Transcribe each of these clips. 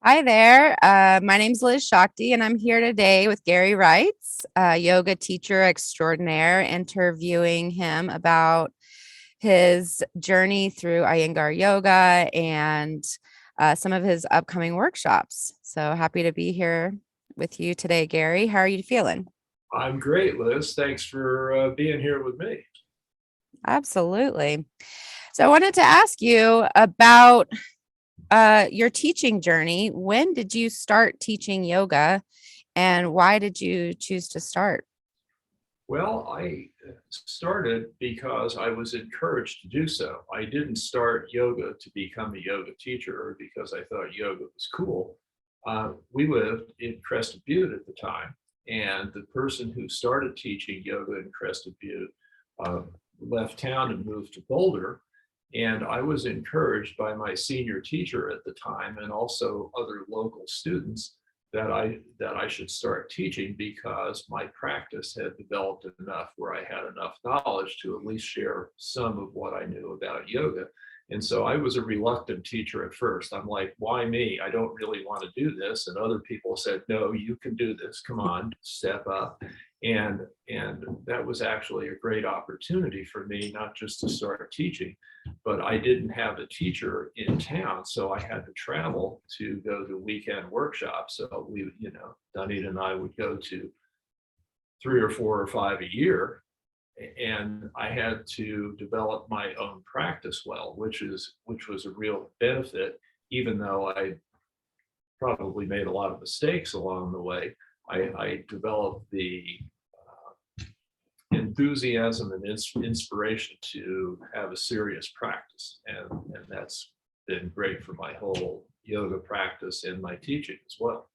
Hi there. My name's Liz Shakti, and I'm here today with Gary Reitze, a yoga teacher extraordinaire, interviewing him about his journey through Iyengar Yoga and some of his upcoming workshops. So happy to be here with you today, Gary. How are you feeling? I'm great, Liz. Thanks for being here with me. Absolutely. So I wanted to ask you about your teaching journey. When did you start teaching yoga? And why did you choose to start? Well, I started because I was encouraged to do so. I didn't start yoga to become a yoga teacher or because I thought yoga was cool. We lived in Crested Butte at the time, and the person who started teaching yoga in Crested Butte uh, left town and moved to Boulder. And I was encouraged by my senior teacher at the time and also other local students that I should start teaching because my practice had developed enough where I had enough knowledge to at least share some of what I knew about yoga. And so I was a reluctant teacher at first. I'm like, why me? I don't really want to do this. And other people said, no, you can do this. Come on, step up. And that was actually a great opportunity for me, not just to start teaching, but I didn't have a teacher in town, so I had to travel to go to weekend workshops. So Dunedin and I would go to three or four or five a year, and I had to develop my own practice well, which was a real benefit, even though I probably made a lot of mistakes along the way. I developed the enthusiasm and inspiration to have a serious practice. And that's been great for my whole yoga practice and my teaching as well.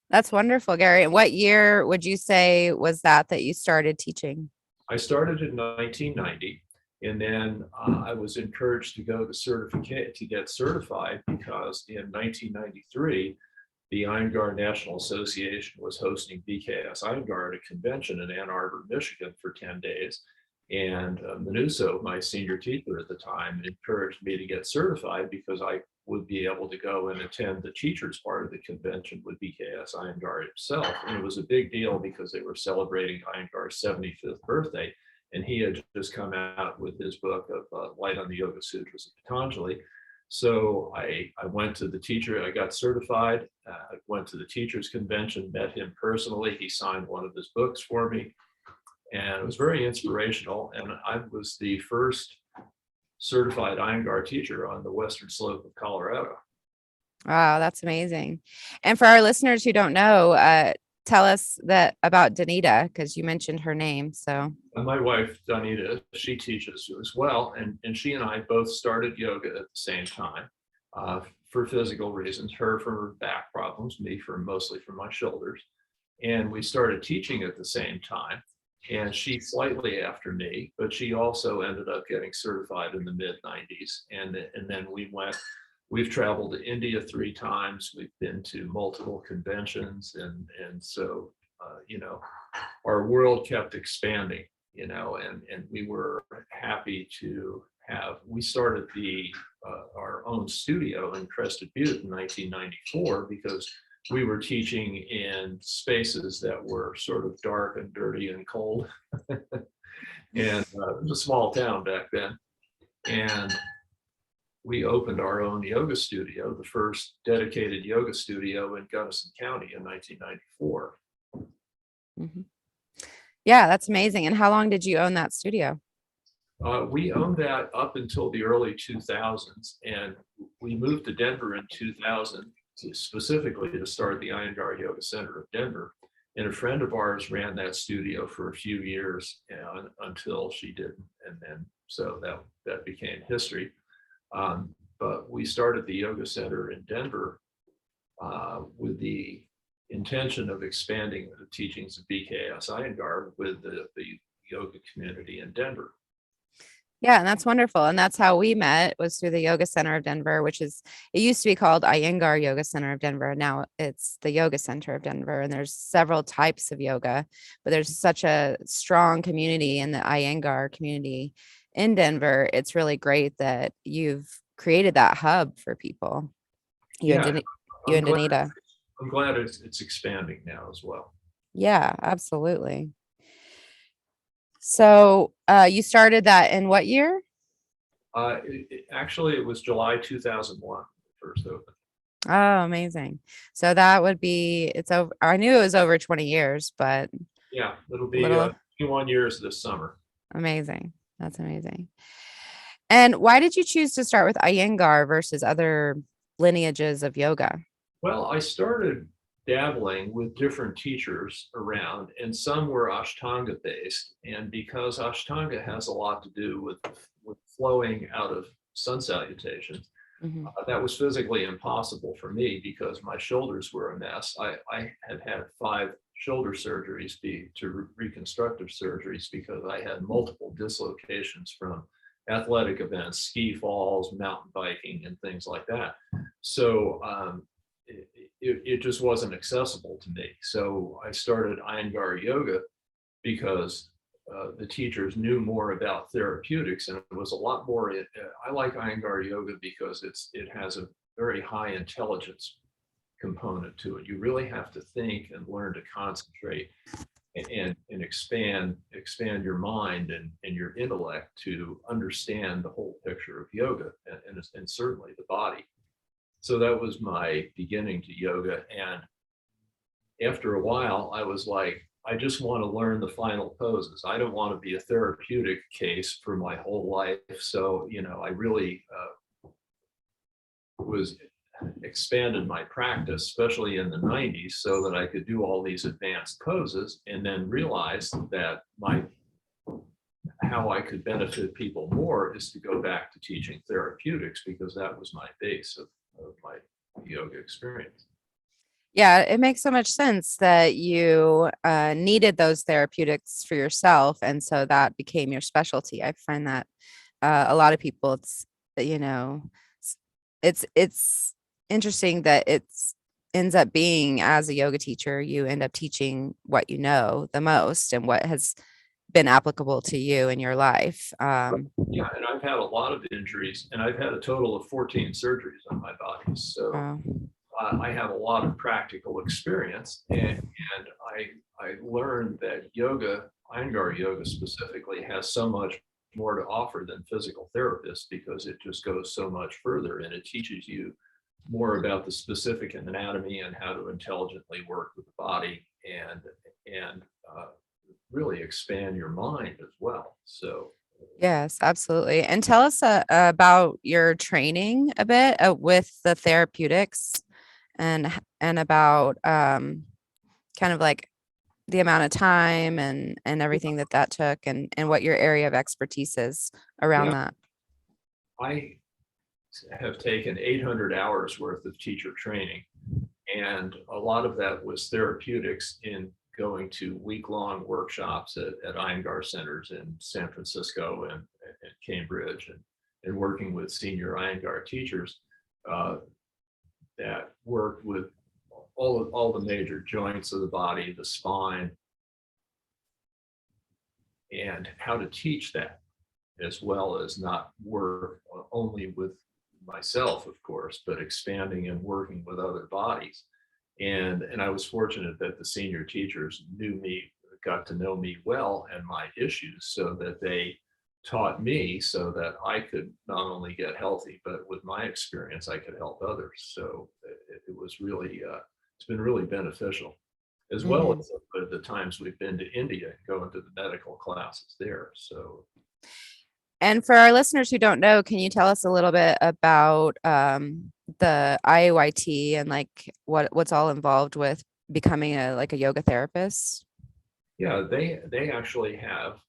That's wonderful, Gary. And what year would you say was that you started teaching? I started in 1990, and then I was encouraged to go to certificate to get certified because in 1993, the Iyengar National Association was hosting BKS Iyengar at a convention in Ann Arbor, Michigan for 10 days. And Manuso, my senior teacher at the time, encouraged me to get certified because I would be able to go and attend the teachers part of the convention with BKS Iyengar himself. And it was a big deal because they were celebrating Iyengar's 75th birthday. And he had just come out with his book of Light on the Yoga Sutras of Patanjali. So I went to the teacher, I got certified, I went to the teachers convention, met him personally. He signed one of his books for me, and it was very inspirational. And I was the first certified Iyengar teacher on the western slope of Colorado. Wow, that's amazing. And for our listeners who don't know, tell us that about Danita because you mentioned her name. So, And my wife, Donita, she teaches as well. And she and I both started yoga at the same time for physical reasons, her for her back problems, me for mostly for my shoulders. And we started teaching at the same time. And she slightly after me, but she also ended up getting certified in the mid 90s. And then we've traveled to India 3 times. We've been to multiple conventions. And so, our world kept expanding, and we were happy to we started our own studio in Crested Butte in 1994 because we were teaching in spaces that were sort of dark and dirty and cold. And it was a small town back then. And we opened our own yoga studio, the first dedicated yoga studio in Gunnison County in 1994. mhm. Yeah, that's amazing. And how long did you own that studio? We owned that up until the early 2000s, and we moved to Denver in 2000 specifically to start the Iyengar Yoga Center of Denver. And a friend of ours ran that studio for a few years until she didn't, and then so that became history. But we started the yoga center in Denver with the intention of expanding the teachings of BKS Iyengar with the yoga community in Denver. Yeah, and that's wonderful. And that's how we met was through the Yoga Center of Denver, it used to be called Iyengar Yoga Center of Denver. Now it's the Yoga Center of Denver. And there's several types of yoga, but there's such a strong community in the Iyengar community in Denver. It's really great that you've created that hub for people. You and Yeah, Denise. you I'm and glad Anita. I'm glad it's expanding now as well. Yeah, absolutely. So you started that in what year? Actually, it was July 2001 first opened. Oh, amazing. So that would be, it's over, I knew it was over 20 years, but Yeah, it'll a be little 21 years this summer. amazing. That's amazing. And why did you choose to start with Iyengar versus other lineages of yoga? Well, I started dabbling with different teachers around, and some were Ashtanga based. And because Ashtanga has a lot to do with flowing out of sun salutations, Mhm. that was physically impossible for me because my shoulders were a mess. I had had 5 shoulder surgeries to reconstructive surgeries because I had multiple dislocations from athletic events, ski falls, mountain biking, and things like that. So it just wasn't accessible to me. So I started Iyengar Yoga because the teachers knew more about therapeutics, and it was a lot more. I like Iyengar Yoga because it has a very high intelligence component to it. You really have to think and learn to concentrate and expand your mind and your intellect to understand the whole picture of yoga and certainly the body. So that was my beginning to yoga. And after a while, I was like, I just want to learn the final poses. I don't want to be a therapeutic case for my whole life. So, I really was expanded my practice, especially in the 90s, so that I could do all these advanced poses and then realized that how I could benefit people more is to go back to teaching therapeutics because that was my base of my yoga experience. Yeah, it makes so much sense that you needed those therapeutics for yourself. And so that became your specialty. I find that a lot of people, you know, s- it's interesting that it's ends up being as a yoga teacher, you end up teaching what you know the most and what has been applicable to you in your life. Yeah, and I've had a lot of injuries, and I've had a total of 14 surgeries on my body. So Wow. I have a lot of practical experience, and I learned that yoga, Iyengar yoga specifically, has so much more to offer than physical therapists because it just goes so much further and it teaches you more about the specific anatomy and how to intelligently work with the body and really expand your mind as well. So Yes, absolutely. And tell us about your training a bit with the therapeutics and about kind of like the amount of time and everything that that took and what your area of expertise is around yeah, that. I have taken 800 hours worth of teacher training. And a lot of that was therapeutics in going to week-long workshops at Iyengar centers in San Francisco and Cambridge and working with senior Iyengar teachers uh, that worked with all the major joints of the body, the spine, and how to teach that as well as not work only with myself, of course, but expanding and working with other bodies. And I was fortunate that the senior teachers knew me, got to know me well and my issues, so that they taught me so that I could not only get healthy, but with my experience, I could help others. So it was really, it's been really beneficial, as well Mhm. as the times we've been to India and going to the medical classes there. So And for our listeners who don't know, can you tell us a little bit about the IAYT and like what's all involved with becoming a like a yoga therapist? yeah, they actually have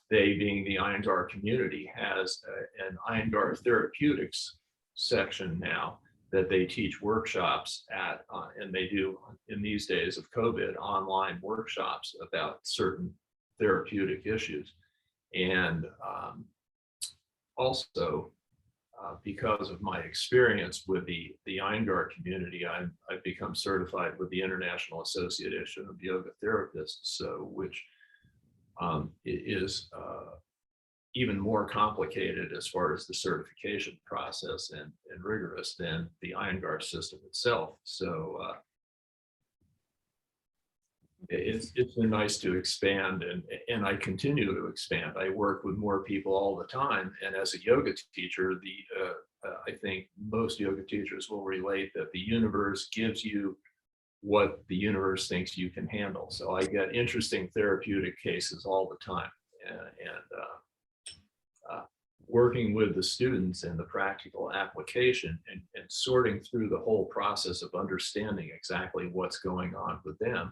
they being the Iyengar community has an Iyengar therapeutics section now that they teach workshops at, and they do in these days of COVID online workshops about certain therapeutic issues. And also, because of my experience with the Iyengar community, I've become certified with the International Association of Yoga Therapists, so which is even more complicated as far as the certification process and rigorous than the Iyengar system itself. So it's been nice to expand, and I continue to expand. I work with more people all the time, and as a yoga teacher, I think most yoga teachers will relate that the universe gives you what the universe thinks you can handle. So I get interesting therapeutic cases all the time, and working with the students in the practical application and sorting through the whole process of understanding exactly what's going on with them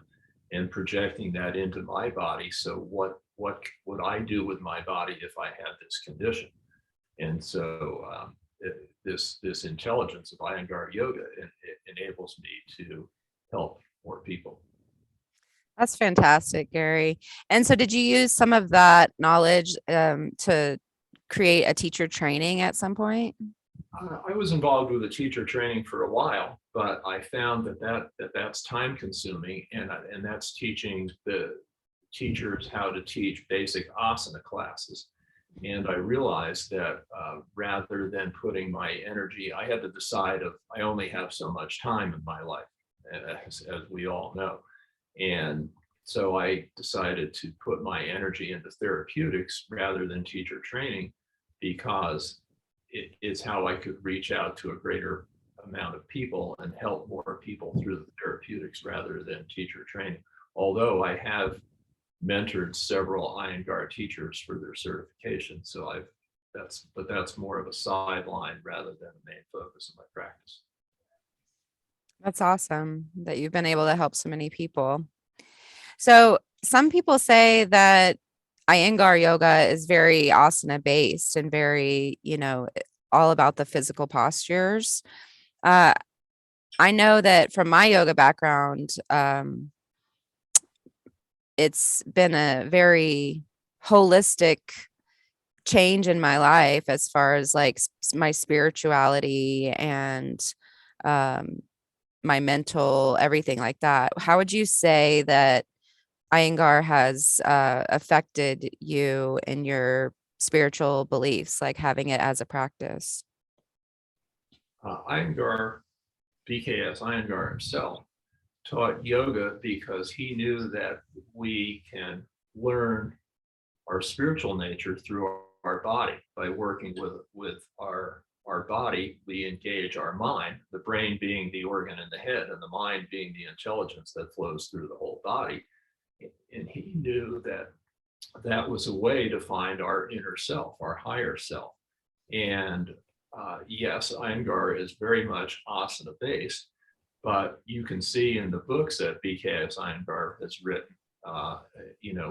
and projecting that into my body. So what would I do with my body if I had this condition? And so this intelligence of Iyengar Yoga, it enables me to help more people. That's fantastic, Gary. And so did you use some of that knowledge to create a teacher training at some point? I was involved with a teacher training for a while, but I found that's time consuming, and that's teaching the teachers how to teach basic asana classes. And I realized that rather than putting my energy, I had to decide I only have so much time in my life, as we all know. And so I decided to put my energy into therapeutics rather than teacher training, because it's how I could reach out to a greater amount of people and help more people through the therapeutics rather than teacher training. Although I have mentored several Iyengar teachers for their certification, so that's more of a sideline rather than a main focus of my practice. That's awesome that you've been able to help so many people. So some people say that Iyengar yoga is very asana based and very, all about the physical postures. I know that from my yoga background, it's been a very holistic change in my life as far as like my spirituality and my mental, everything like that. How would you say that Iyengar has affected you in your spiritual beliefs, like having it as a practice? Iyengar, BKS Iyengar himself, taught yoga because he knew that we can learn our spiritual nature through our body. By working with our body, we engage our mind, the brain being the organ in the head and the mind being the intelligence that flows through the whole body. And he knew that was a way to find our inner self, our higher self. And yes, Iyengar is very much asana based, but you can see in the books that BKS Iyengar has written,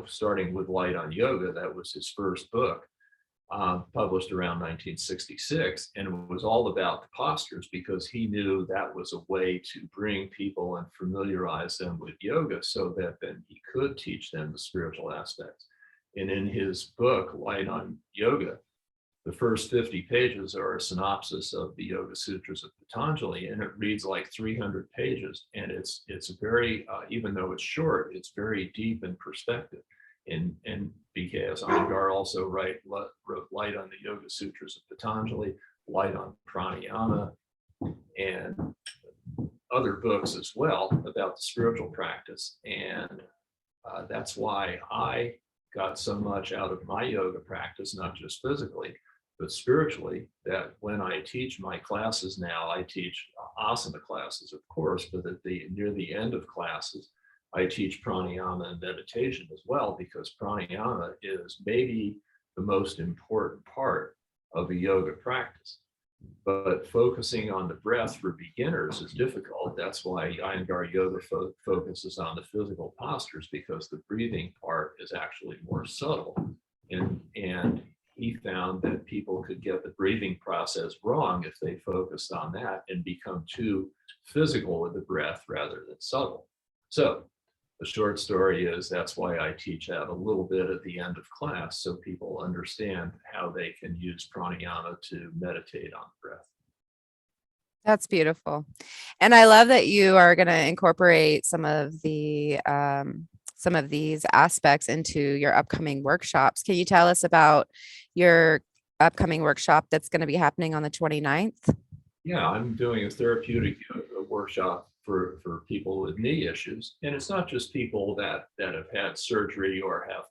starting with Light on Yoga, that was his first book, published around 1966, and it was all about the postures because he knew that was a way to bring people and familiarize them with yoga so that then he could teach them the spiritual aspects. And in his book, Light on Yoga, the first 50 pages are a synopsis of the Yoga Sutras of Patanjali, and it reads like 300 pages. And it's very, even though it's short, it's very deep in perspective. And BKS Iyengar also wrote Light on the Yoga Sutras of Patanjali, Light on Pranayama, and other books as well about the spiritual practice. And that's why I got so much out of my yoga practice, not just physically, but spiritually, that when I teach my classes now, I teach asana classes, of course, but near the end of classes, I teach pranayama and meditation as well, because pranayama is maybe the most important part of a yoga practice. But focusing on the breath for beginners is difficult. That's why Iyengar Yoga focuses on the physical postures, because the breathing part is actually more subtle. And he found that people could get the breathing process wrong if they focused on that and become too physical with the breath rather than subtle. So the short story is that's why I teach that a little bit at the end of class, so people understand how they can use pranayama to meditate on breath. That's beautiful. And I love that you are going to incorporate some of these aspects into your upcoming workshops. Can you tell us about your upcoming workshop that's going to be happening on the 29th? Yeah, I'm doing a therapeutic yoga workshop for people with knee issues, and it's not just people that have had surgery or have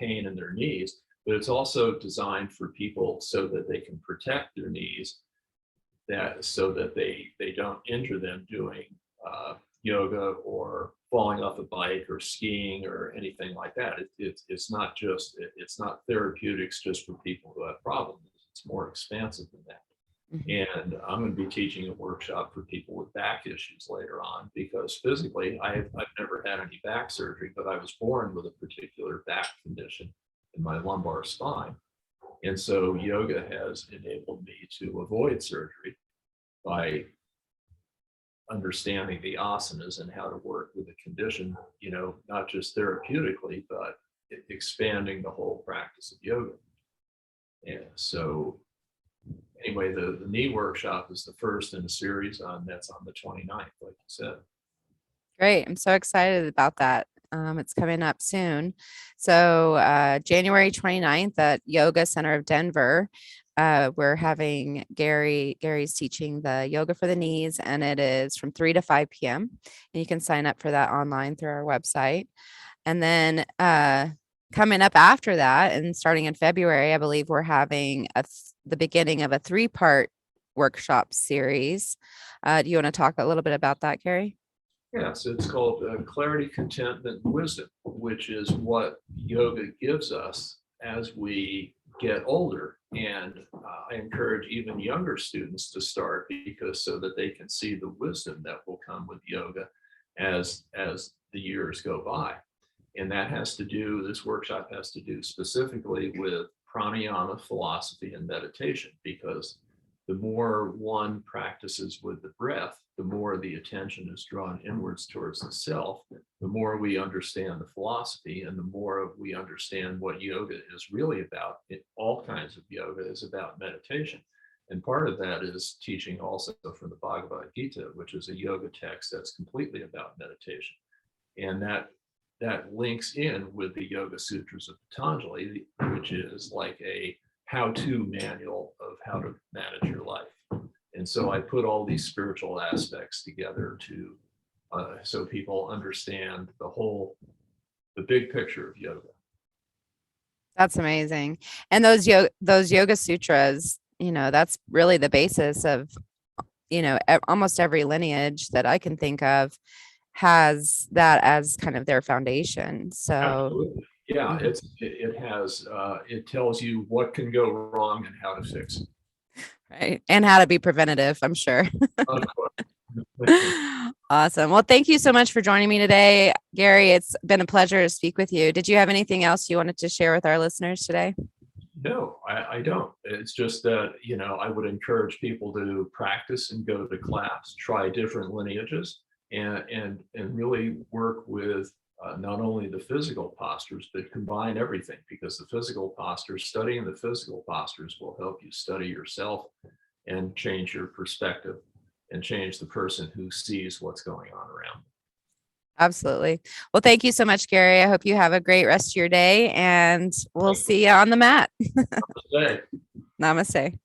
pain in their knees, but it's also designed for people so that they can protect their knees, that so that they don't injure them doing yoga or falling off a bike or skiing or anything like that. It's not just it's not therapeutics just for people who have problems. It's more expansive than that. Mhm. And I'm going to be teaching a workshop for people with back issues later on because physically I've never had any back surgery, but I was born with a particular back condition in my lumbar spine. And so yoga has enabled me to avoid surgery by understanding the asanas and how to work with the condition, not just therapeutically, but expanding the whole practice of yoga. And so anyway, the knee workshop is the first in a series that's on the 29th, like you said. Great. I'm so excited about that. It's coming up soon. So January 29th at Yoga Center of Denver, we're having Gary's teaching the yoga for the knees, and it is from 3 to 5 p.m. And you can sign up for that online through our website. And then coming up after that and starting in February, I believe we're having the beginning of a 3-part workshop series. Do you want to talk a little bit about that, Gary? Yeah, so it's called Clarity, Contentment, and Wisdom, which is what yoga gives us as we get older. And I encourage even younger students to start because so that they can see the wisdom that will come with yoga as the years go by. And this workshop has to do specifically with pranayama, philosophy, and meditation, because the more one practices with the breath, the more the attention is drawn inwards towards the self, the more we understand the philosophy, and the more we understand what yoga is really about. All kinds of yoga is about meditation. And part of that is teaching also from the Bhagavad Gita, which is a yoga text that's completely about meditation. And that links in with the Yoga Sutras of Patanjali, which is like a how-to manual of how to manage your life. And so I put all these spiritual aspects together to so people understand the big picture of yoga. That's amazing. And those yoga sutras, that's really the basis of, almost every lineage that I can think of has that as kind of their foundation. So, Absolutely. Yeah, mhm, it tells you what can go wrong and how to fix it. right. And how to be preventative, I'm sure. Of course. Awesome. Well, thank you so much for joining me today, Gary. It's been a pleasure to speak with you. Did you have anything else you wanted to share with our listeners today? No, I don't. It's just that, I would encourage people to practice and go to class, try different lineages, and really work with not only the physical postures, but combine everything, because the physical postures, studying the physical postures will help you study yourself and change your perspective and change the person who sees what's going on around. Absolutely. Well, thank you so much, Gary. I hope you have a great rest of your day, and we'll see you on the mat. Namaste. Namaste.